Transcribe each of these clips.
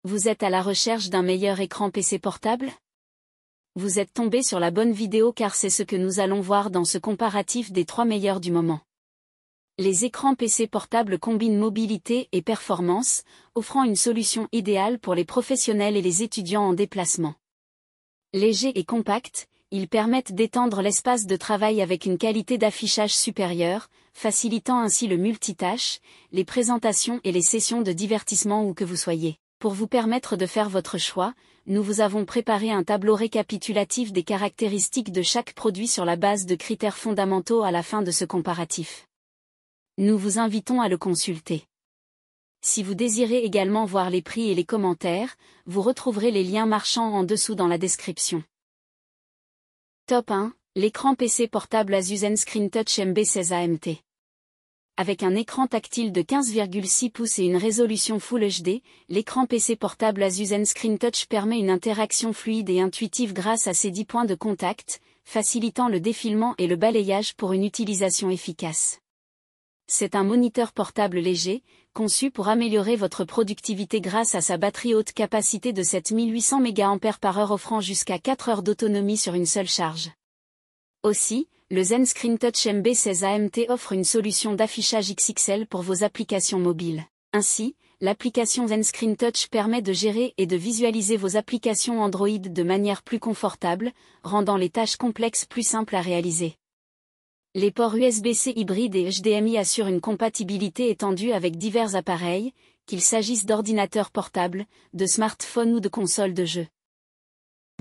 Vous êtes à la recherche d'un meilleur écran PC portable? Vous êtes tombé sur la bonne vidéo car c'est ce que nous allons voir dans ce comparatif des 3 meilleurs du moment. Les écrans PC portables combinent mobilité et performance, offrant une solution idéale pour les professionnels et les étudiants en déplacement. Légers et compacts, ils permettent d'étendre l'espace de travail avec une qualité d'affichage supérieure, facilitant ainsi le multitâche, les présentations et les sessions de divertissement où que vous soyez. Pour vous permettre de faire votre choix, nous vous avons préparé un tableau récapitulatif des caractéristiques de chaque produit sur la base de critères fondamentaux à la fin de ce comparatif. Nous vous invitons à le consulter. Si vous désirez également voir les prix et les commentaires, vous retrouverez les liens marchands en dessous dans la description. Top 1, l'écran PC portable Asus Zen Touch MB16 AMT. Avec un écran tactile de 15,6 pouces et une résolution Full HD, l'écran PC portable Asus Zen Touch permet une interaction fluide et intuitive grâce à ses 10 points de contact, facilitant le défilement et le balayage pour une utilisation efficace. C'est un moniteur portable léger, conçu pour améliorer votre productivité grâce à sa batterie haute capacité de 7800 mAh offrant jusqu'à 4 heures d'autonomie sur une seule charge. Aussi, le Zen Touch MB16 AMT offre une solution d'affichage XXL pour vos applications mobiles. Ainsi, l'application Zen Touch permet de gérer et de visualiser vos applications Android de manière plus confortable, rendant les tâches complexes plus simples à réaliser. Les ports USB-C hybrides et HDMI assurent une compatibilité étendue avec divers appareils, qu'il s'agisse d'ordinateurs portables, de smartphones ou de consoles de jeux.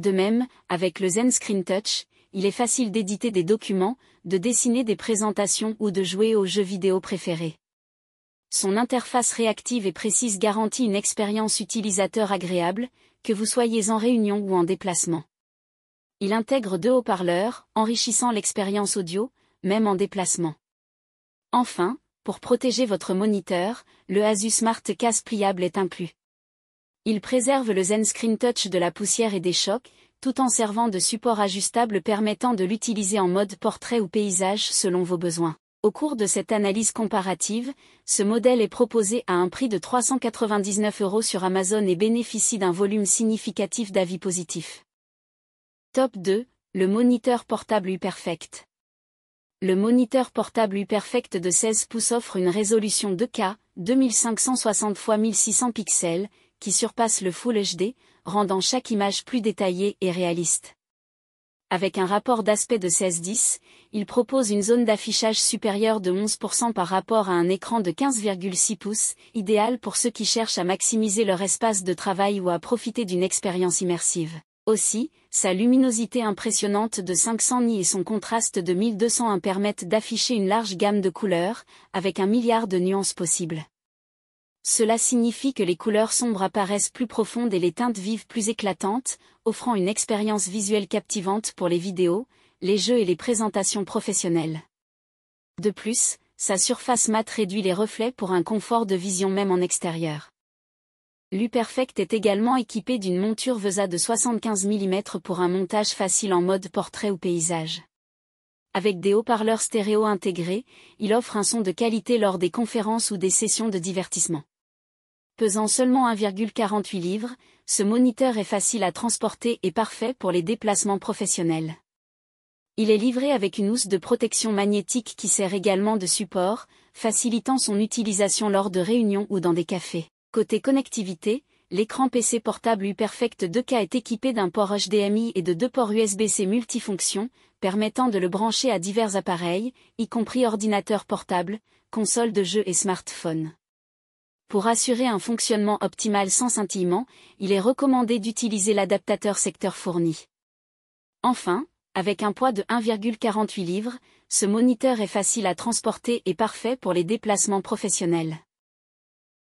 De même, avec le Zen Touch, il est facile d'éditer des documents, de dessiner des présentations ou de jouer aux jeux vidéo préférés. Son interface réactive et précise garantit une expérience utilisateur agréable, que vous soyez en réunion ou en déplacement. Il intègre 2 haut-parleurs, enrichissant l'expérience audio, même en déplacement. Enfin, pour protéger votre moniteur, le Asus Smart Case pliable est inclus. Il préserve le Zen Touch de la poussière et des chocs, tout en servant de support ajustable permettant de l'utiliser en mode portrait ou paysage selon vos besoins. Au cours de cette analyse comparative, ce modèle est proposé à un prix de 399 € sur Amazon et bénéficie d'un volume significatif d'avis positifs. Top 2, le moniteur portable UPerfect. Le moniteur portable UPerfect de 16 pouces offre une résolution 2K, 2560 x 1600 pixels, qui surpasse le Full HD, rendant chaque image plus détaillée et réaliste. Avec un rapport d'aspect de 16:10, il propose une zone d'affichage supérieure de 11% par rapport à un écran de 15,6 pouces, idéal pour ceux qui cherchent à maximiser leur espace de travail ou à profiter d'une expérience immersive. Aussi, sa luminosité impressionnante de 500 nits et son contraste de 1201 permettent d'afficher une large gamme de couleurs, avec 1 milliard de nuances possibles. Cela signifie que les couleurs sombres apparaissent plus profondes et les teintes vives plus éclatantes, offrant une expérience visuelle captivante pour les vidéos, les jeux et les présentations professionnelles. De plus, sa surface mat réduit les reflets pour un confort de vision même en extérieur. L'UPerfect est également équipé d'une monture VESA de 75 mm pour un montage facile en mode portrait ou paysage. Avec des haut-parleurs stéréo intégrés, il offre un son de qualité lors des conférences ou des sessions de divertissement. Pesant seulement 1,48 livres, ce moniteur est facile à transporter et parfait pour les déplacements professionnels. Il est livré avec une housse de protection magnétique qui sert également de support, facilitant son utilisation lors de réunions ou dans des cafés. Côté connectivité, l'écran PC portable UPerfect 2K est équipé d'un port HDMI et de 2 ports USB-C multifonctions, permettant de le brancher à divers appareils, y compris ordinateurs portables, consoles de jeux et smartphones. Pour assurer un fonctionnement optimal sans scintillement, il est recommandé d'utiliser l'adaptateur secteur fourni. Enfin, avec un poids de 1,48 livres, ce moniteur est facile à transporter et parfait pour les déplacements professionnels.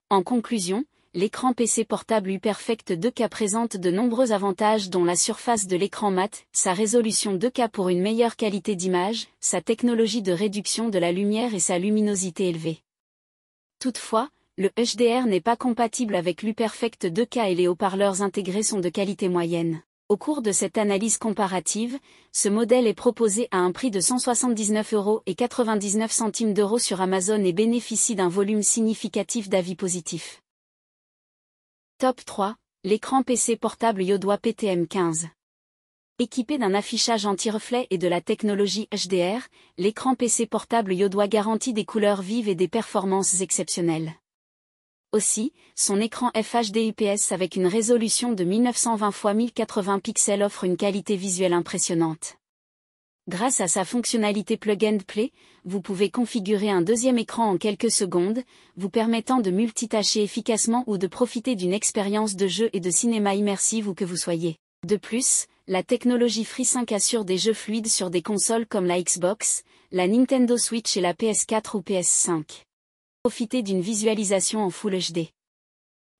En conclusion, l'écran PC portable UPerfect 2K présente de nombreux avantages dont la surface de l'écran mat, sa résolution 2K pour une meilleure qualité d'image, sa technologie de réduction de la lumière et sa luminosité élevée. Toutefois, le HDR n'est pas compatible avec l'UPerfect 2K et les haut-parleurs intégrés sont de qualité moyenne. Au cours de cette analyse comparative, ce modèle est proposé à un prix de 179,99 € sur Amazon et bénéficie d'un volume significatif d'avis positifs. Top 3, L'écran PC portable Yodois PTM15. Équipé d'un affichage anti-reflet et de la technologie HDR, l'écran PC portable Yodois garantit des couleurs vives et des performances exceptionnelles. Aussi, son écran FHD IPS avec une résolution de 1920 x 1080 pixels offre une qualité visuelle impressionnante. Grâce à sa fonctionnalité Plug and Play, vous pouvez configurer un deuxième écran en quelques secondes, vous permettant de multitâcher efficacement ou de profiter d'une expérience de jeu et de cinéma immersive où que vous soyez. De plus, la technologie FreeSync assure des jeux fluides sur des consoles comme la Xbox, la Nintendo Switch et la PS4 ou PS5. Profitez d'une visualisation en Full HD.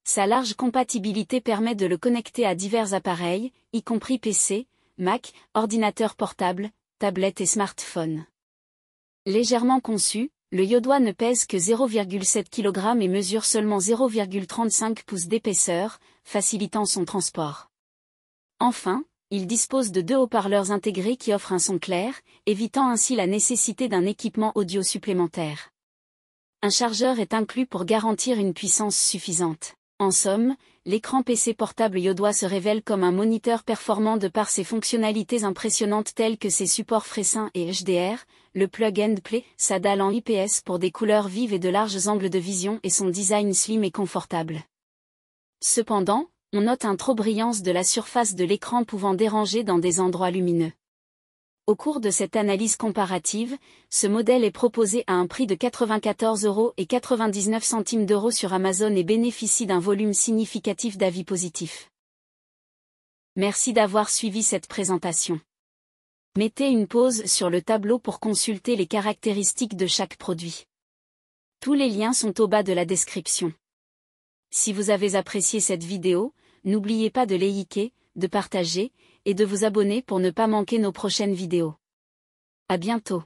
Sa large compatibilité permet de le connecter à divers appareils, y compris PC, Mac, ordinateur portable, tablette et smartphone. Légèrement conçu, le Yodois ne pèse que 0,7 kg et mesure seulement 0,35 pouces d'épaisseur, facilitant son transport. Enfin, il dispose de 2 haut-parleurs intégrés qui offrent un son clair, évitant ainsi la nécessité d'un équipement audio supplémentaire. Un chargeur est inclus pour garantir une puissance suffisante. En somme, l'écran PC portable Yodois se révèle comme un moniteur performant de par ses fonctionnalités impressionnantes telles que ses supports FreeSync et HDR, le Plug and Play, sa dalle en IPS pour des couleurs vives et de larges angles de vision et son design slim et confortable. Cependant, on note un trop brillance de la surface de l'écran pouvant déranger dans des endroits lumineux. Au cours de cette analyse comparative, ce modèle est proposé à un prix de 94,99 € sur Amazon et bénéficie d'un volume significatif d'avis positifs. Merci d'avoir suivi cette présentation. Mettez une pause sur le tableau pour consulter les caractéristiques de chaque produit. Tous les liens sont au bas de la description. Si vous avez apprécié cette vidéo, n'oubliez pas de liker, de partager, et de vous abonner pour ne pas manquer nos prochaines vidéos. À bientôt.